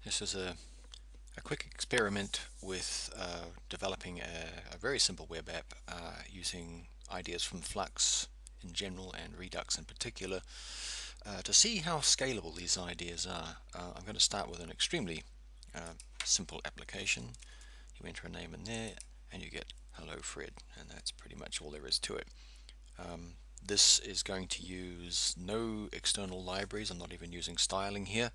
This is a quick experiment with developing a very simple web app using ideas from Flux in general and Redux in particular to see how scalable these ideas are. I'm going to start with an extremely simple application. You enter a name in there and you get Hello Fred, and that's pretty much all there is to it. This is going to use no external libraries. I'm not even using styling here.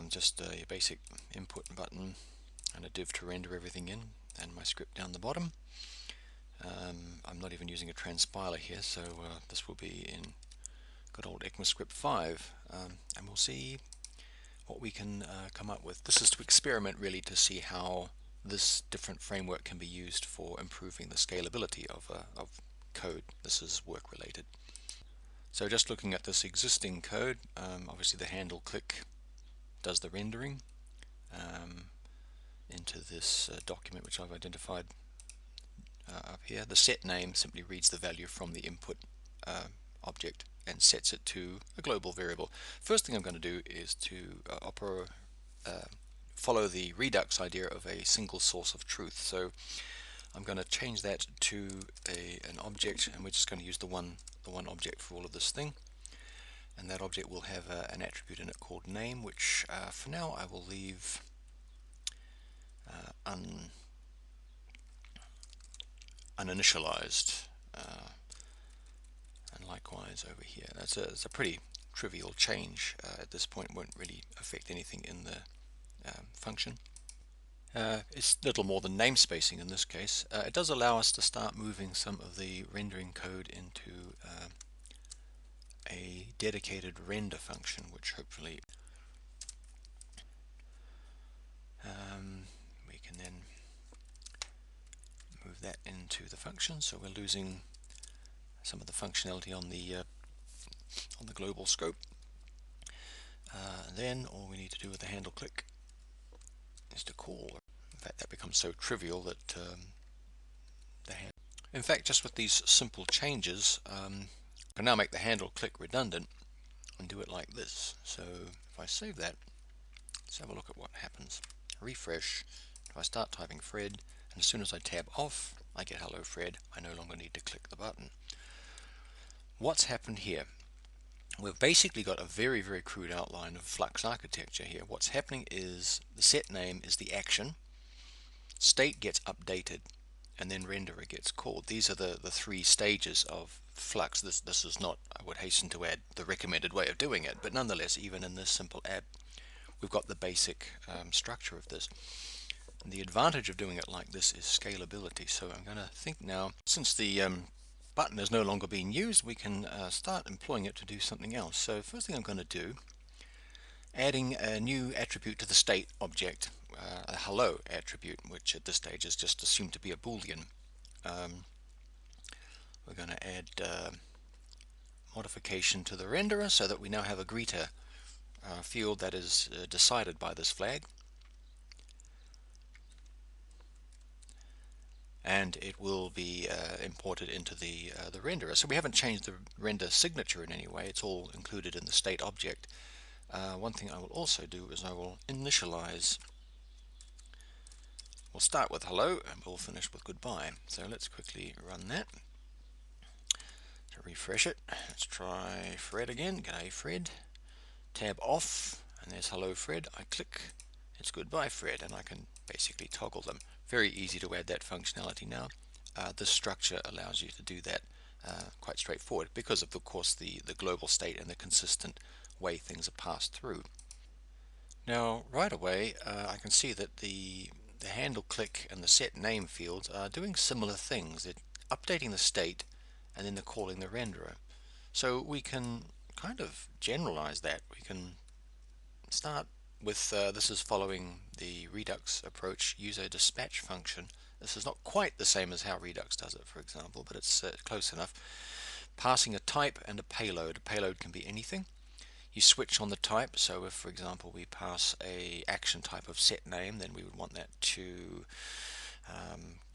Just your basic input button and a div to render everything in, and my script down the bottom. I'm not even using a transpiler here, so this will be in good old ECMAScript 5, and we'll see what we can come up with. This is to experiment really to see how this different framework can be used for improving the scalability of code. This is work related. So just looking at this existing code, obviously the handle click does the rendering into this document which I've identified up here. The set name simply reads the value from the input object and sets it to a global variable. First thing I'm going to do is to follow the Redux idea of a single source of truth. So I'm going to change that to an object, and we're just going to use the one object for all of this thing. And that object will have an attribute in it called name, which for now I will leave uninitialized. And likewise over here. It's a pretty trivial change at this point. It won't really affect anything in the function. It's little more than namespacing in this case. It does allow us to start moving some of the rendering code into a dedicated render function, which hopefully we can then move that into the function. So we're losing some of the functionality on the global scope. Then all we need to do with the handle click is to call. In fact, that becomes so trivial that in fact, just with these simple changes, I can now make the handle click redundant and do it like this. So if I save that, let's have a look at what happens. Refresh. If I start typing Fred, and as soon as I tab off, I get Hello Fred. I no longer need to click the button. What's happened here? We've basically got a very, very crude outline of Flux architecture here. What's happening is the set name is the action, state gets updated, and then renderer gets called. These are the three stages of Flux. This is not, I would hasten to add, the recommended way of doing it, but nonetheless, even in this simple app, we've got the basic structure of this. And the advantage of doing it like this is scalability. So I'm going to think now, since the button is no longer being used, we can start employing it to do something else. So first thing I'm going to do, adding a new attribute to the state object, a hello attribute, which at this stage is just assumed to be a boolean. We're going to add modification to the renderer so that we now have a greeter field that is decided by this flag, and it will be imported into the renderer. So we haven't changed the render signature in any way. It's all included in the state object. One thing I will also do is I will initialize. We'll start with hello and we'll finish with goodbye. So let's quickly run that. To refresh it, let's try Fred again. G'day Fred. Tab off, and there's hello Fred. I click, it's goodbye Fred, and I can basically toggle them. Very easy to add that functionality now. This structure allows you to do that quite straightforward because of course the global state and the consistent way things are passed through. Now right away I can see that the handle click and the set name fields are doing similar things. They're updating the state and then they're calling the renderer. So we can kind of generalize that. We can start with, this is following the Redux approach, use a dispatch function. This is not quite the same as how Redux does it, for example, but it's close enough. Passing a type and a payload. A payload can be anything. You switch on the type, so if, for example, we pass a action type of set name, then we would want that to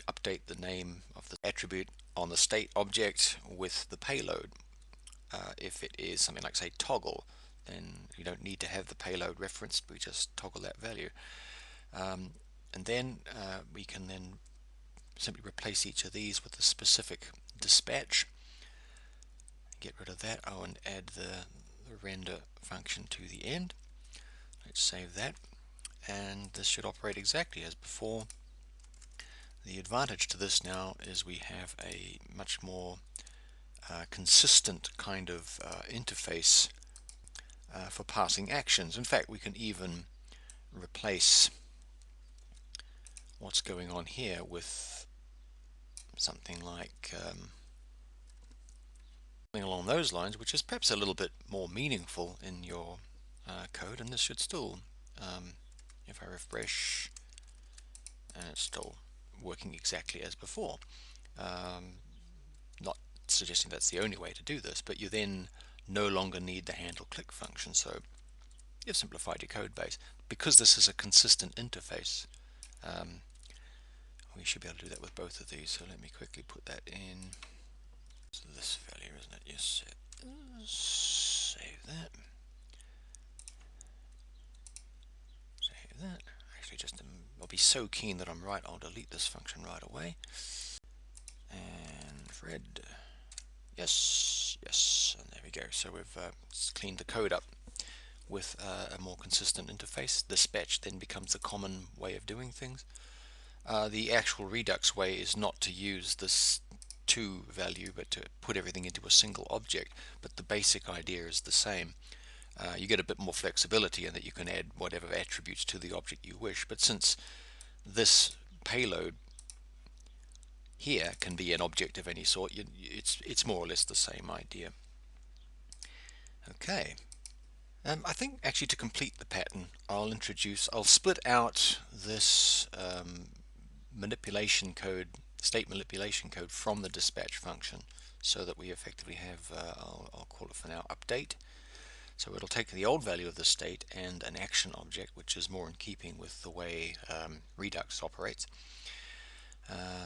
update the name of the attribute on the state object with the payload. If it is something like, say, toggle, then you don't need to have the payload referenced. We just toggle that value. And then we can then simply replace each of these with a specific dispatch. Get rid of that. Oh, and add the render function to the end. Let's save that. And this should operate exactly as before. The advantage to this now is we have a much more consistent kind of interface for passing actions. In fact, we can even replace what's going on here with something like something along those lines, which is perhaps a little bit more meaningful in your code. And this should still, if I refresh, and it's still working exactly as before. Not suggesting that's the only way to do this, but you then no longer need the handle click function. So you've simplified your code base. Because this is a consistent interface, we should be able to do that with both of these. So let me quickly put that in. So this value, isn't it? Yes, it is. Save that. Save that. Actually, I'll be so keen that I'm right, I'll delete this function right away. And Fred. Yes, yes, and there we go. So we've cleaned the code up with a more consistent interface. Dispatch then becomes the common way of doing things. The actual Redux way is not to use this to value, but to put everything into a single object. But the basic idea is the same. You get a bit more flexibility in that you can add whatever attributes to the object you wish. But since this payload here can be an object of any sort, it's more or less the same idea. Okay. I think actually to complete the pattern, I'll split out this manipulation code, state manipulation code from the dispatch function, so that we effectively have, I'll call it for now, update. So it'll take the old value of the state and an action object, which is more in keeping with the way Redux operates.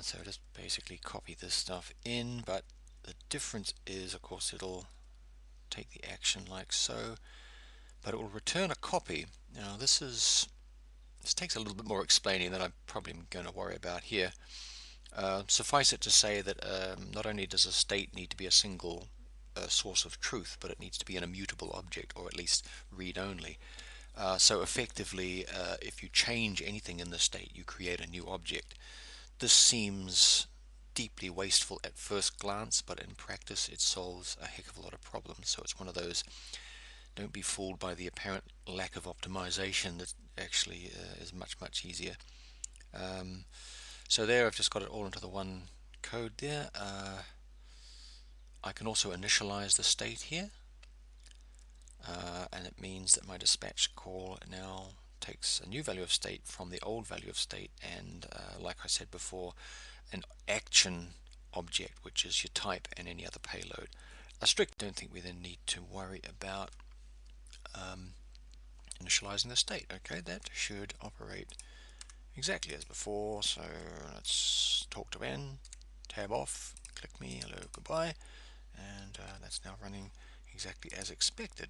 So just basically copy this stuff in, but the difference is, of course, it'll take the action like so, but it will return a copy. Now this takes a little bit more explaining than I'm probably going to worry about here. Suffice it to say that not only does a state need to be a single source of truth, but it needs to be an immutable object, or at least read-only. So effectively, if you change anything in the state, you create a new object. This seems deeply wasteful at first glance, but in practice it solves a heck of a lot of problems. So it's one of those, don't be fooled by the apparent lack of optimization. That actually is much easier. So there I've just got it all into the one code there. I can also initialize the state here, and it means that my dispatch call now takes a new value of state from the old value of state, and like I said before, an action object, which is your type and any other payload. Don't think we then need to worry about initializing the state. Okay, that should operate exactly as before. So let's talk to N, tab off, click me, hello, goodbye, and that's now running exactly as expected.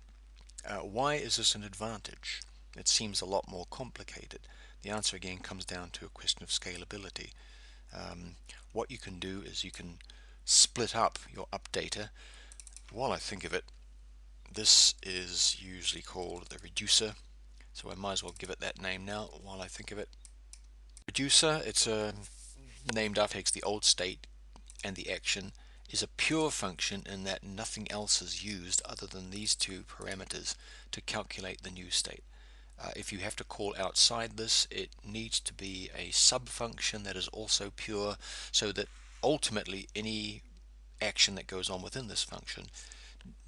Why is this an advantage? It seems a lot more complicated. The answer again comes down to a question of scalability. What you can do is you can split up your updater. While I think of it, this is usually called the reducer, so I might as well give it that name now while I think of it. Reducer, it's named after, takes the old state and the action, is a pure function in that nothing else is used other than these two parameters to calculate the new state. If you have to call outside this, it needs to be a sub-function that is also pure, so that ultimately any action that goes on within this function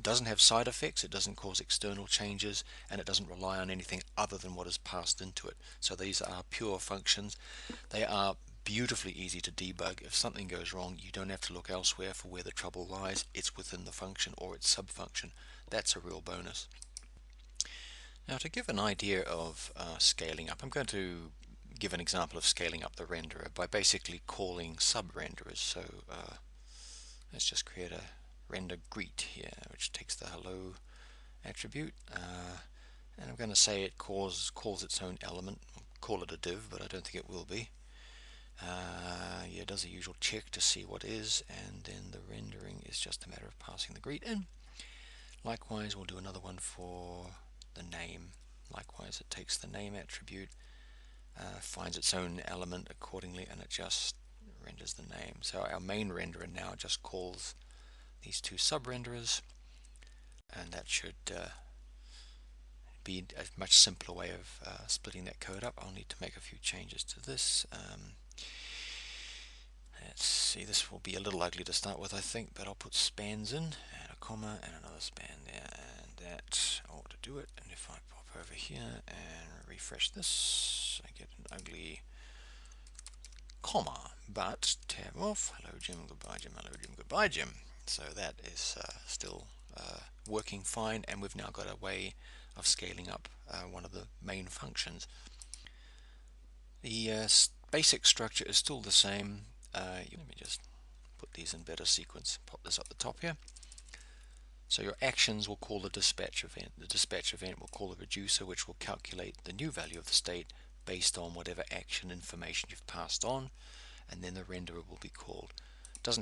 doesn't have side effects, it doesn't cause external changes, and it doesn't rely on anything other than what is passed into it. So these are pure functions. They are beautifully easy to debug. If something goes wrong, you don't have to look elsewhere for where the trouble lies. It's within the function or its sub-function. That's a real bonus. Now, to give an idea of scaling up, I'm going to give an example of scaling up the renderer by basically calling sub-renderers. So let's just create a render greet here, which takes the hello attribute, and I'm going to say it calls its own element. Call it a div, but I don't think it will be. Yeah, it does a usual check to see what is, and then the rendering is just a matter of passing the greet in. Likewise, we'll do another one for the name. Likewise, it takes the name attribute, finds its own element accordingly, and it just renders the name. So our main renderer now just calls these two sub-renderers, and that should be a much simpler way of splitting that code up. I'll need to make a few changes to this. Let's see, this will be a little ugly to start with, I think, but I'll put spans in, and a comma, and another span there, and that ought to do it. And if I pop over here and refresh this, I get an ugly comma, but tab off, hello Jim, goodbye Jim, hello Jim, goodbye Jim. So that is still working fine, and we've now got a way of scaling up one of the main functions. The basic structure is still the same. Let me just put these in better sequence. Pop this up the top here. So your actions will call the dispatch event. The dispatch event will call the reducer, which will calculate the new value of the state based on whatever action information you've passed on, and then the renderer will be called.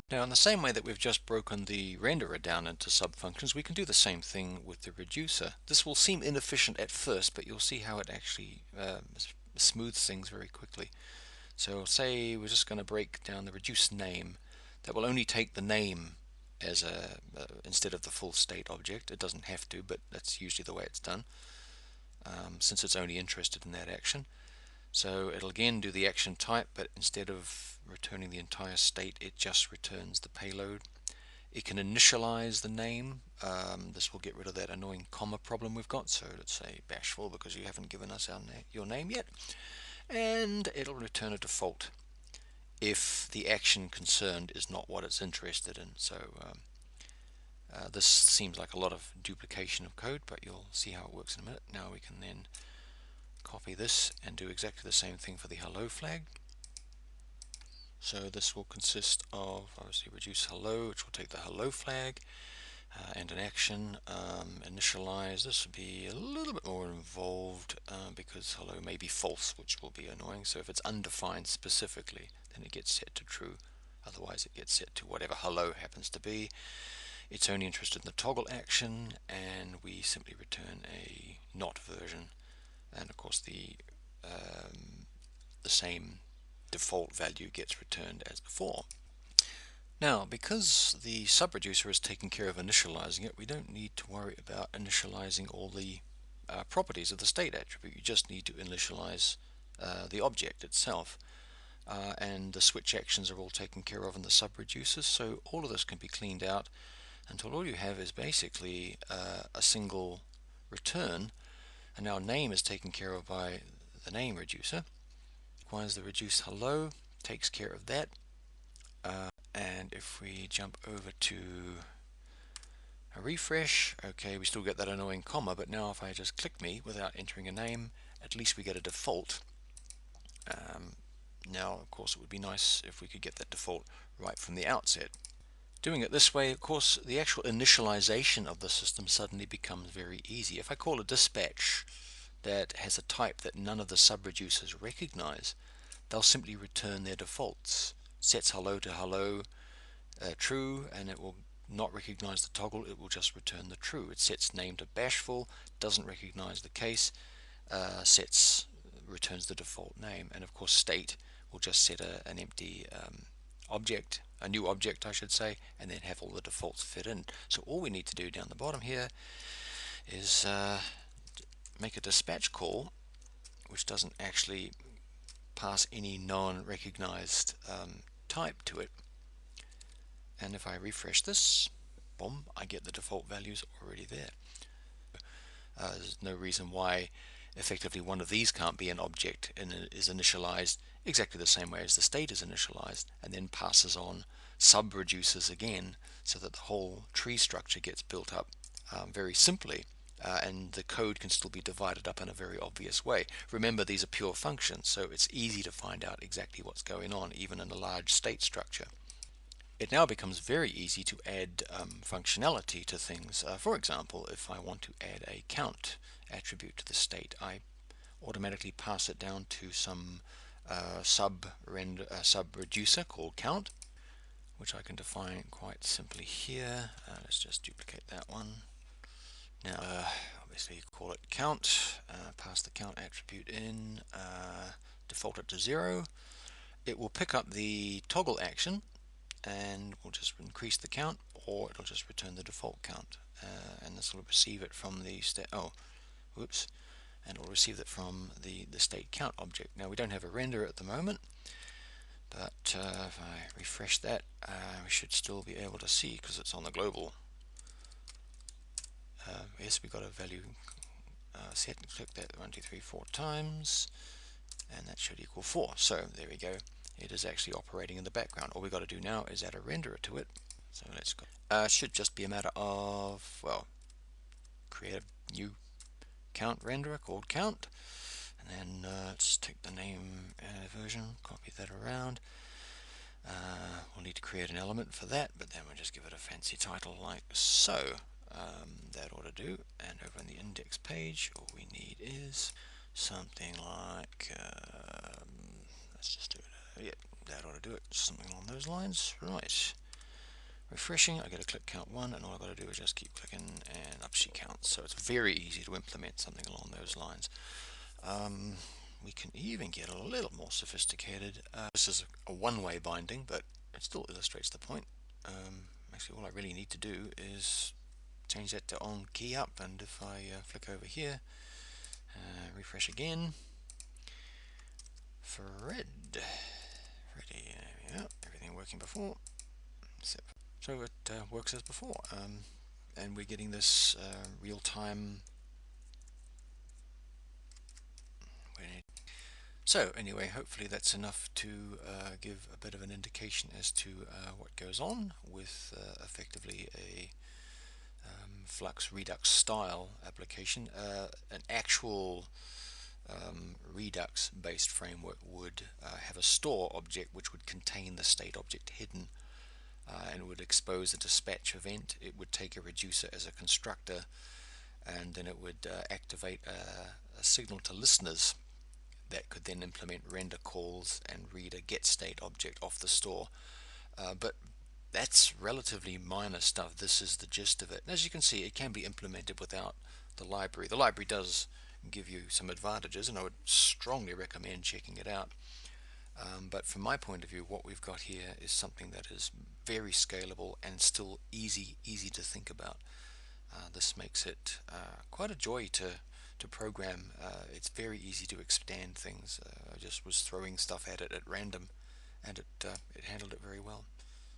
Now, in the same way that we've just broken the renderer down into subfunctions, we can do the same thing with the reducer. This will seem inefficient at first, but you'll see how it actually smooths things very quickly. So say we're just going to break down the reduce name. That will only take the name as instead of the full state object. It doesn't have to, but that's usually the way it's done, since it's only interested in that action. So it'll again do the action type, but instead of returning the entire state, it just returns the payload. It can initialize the name. This will get rid of that annoying comma problem we've got. So let's say bashful, because you haven't given us your name yet. And it'll return a default if the action concerned is not what it's interested in. So this seems like a lot of duplication of code, but you'll see how it works in a minute. Now we can then copy this and do exactly the same thing for the hello flag. So this will consist of obviously reduce hello, which will take the hello flag, and an action, initialize. This will be a little bit more involved because hello may be false, which will be annoying. So if it's undefined specifically, then it gets set to true. Otherwise it gets set to whatever hello happens to be. It's only interested in the toggle action, and we simply return a not version, and of course the same default value gets returned as before. Now, because the subreducer is taking care of initializing it, we don't need to worry about initializing all the properties of the state attribute. You just need to initialize the object itself, and the switch actions are all taken care of in the subreducers. So all of this can be cleaned out until all you have is basically a single return, and now name is taken care of by the name reducer. Likewise, the reduce hello takes care of that. And if we jump over to a refresh, okay, we still get that annoying comma, but now if I just click me without entering a name, at least we get a default. Now, of course, it would be nice if we could get that default right from the outset. Doing it this way, of course, the actual initialization of the system suddenly becomes very easy. If I call a dispatch that has a type that none of the subreducers recognize, they'll simply return their defaults. Sets hello to hello true, and it will not recognize the toggle. It will just return the true. It sets name to bashful, doesn't recognize the case, returns the default name, and of course state will just set an empty object, a new object I should say, and then have all the defaults fit in. So all we need to do down the bottom here is make a dispatch call which doesn't actually pass any non-recognized type to it, and if I refresh this, boom, I get the default values already there. There's no reason why effectively one of these can't be an object, and it is initialized exactly the same way as the state is initialized, and then passes on sub-reducers again, so that the whole tree structure gets built up very simply, and the code can still be divided up in a very obvious way. Remember, these are pure functions, so it's easy to find out exactly what's going on, even in a large state structure. it now becomes very easy to add functionality to things. For example, if I want to add a count attribute to the state, I automatically pass it down to some sub reducer called count, which I can define quite simply here. Let's just duplicate that one. Now, obviously call it count, pass the count attribute in, default it to 0. It will pick up the toggle action and we'll just increase the count, or it'll just return the default count. And this will receive it from the state. Oh, whoops. And it'll receive it from the state count object. Now, we don't have a render at the moment, but if I refresh that, we should still be able to see because it's on the global. Yes, we got a value set, and click that 1, 2, 3, 4 times, and that should equal 4. So there we go. It is actually operating in the background. All we've got to do now is add a renderer to it. So let's go. Should just be a matter of, well, create a new count renderer called count, and then let's take the name version, copy that around. We'll need to create an element for that, but then we'll just give it a fancy title like so. That ought to do. And over on the index page, all we need is something like, let's just do it. Yeah, that ought to do it. Something along those lines. Right. Refreshing, I get a click count 1, and all I've got to do is just keep clicking and up she counts. So it's very easy to implement something along those lines. We can even get a little more sophisticated. This is a one-way binding, but it still illustrates the point. Actually, all I really need to do is change that to on key up, and if I flick over here, refresh again, Freddy, yeah, everything working before, so it works as before, and we're getting this real-time. So anyway, hopefully that's enough to give a bit of an indication as to what goes on with effectively a Flux Redux style application. An actual Redux based framework would have a store object which would contain the state object hidden, and would expose a dispatch event. It would take a reducer as a constructor, and then it would activate a signal to listeners that could then implement render calls and read a get state object off the store. But that's relatively minor stuff. This is the gist of it. And as you can see, it can be implemented without the library. The library does give you some advantages, and I would strongly recommend checking it out. But from my point of view, what we've got here is something that is very scalable and still easy to think about. This makes it quite a joy to program. It's very easy to expand things. I just was throwing stuff at it at random, and it handled it very well.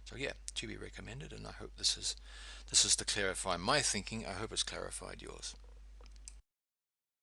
So yeah, to be recommended, and I hope this is to clarify my thinking. I hope it's clarified yours.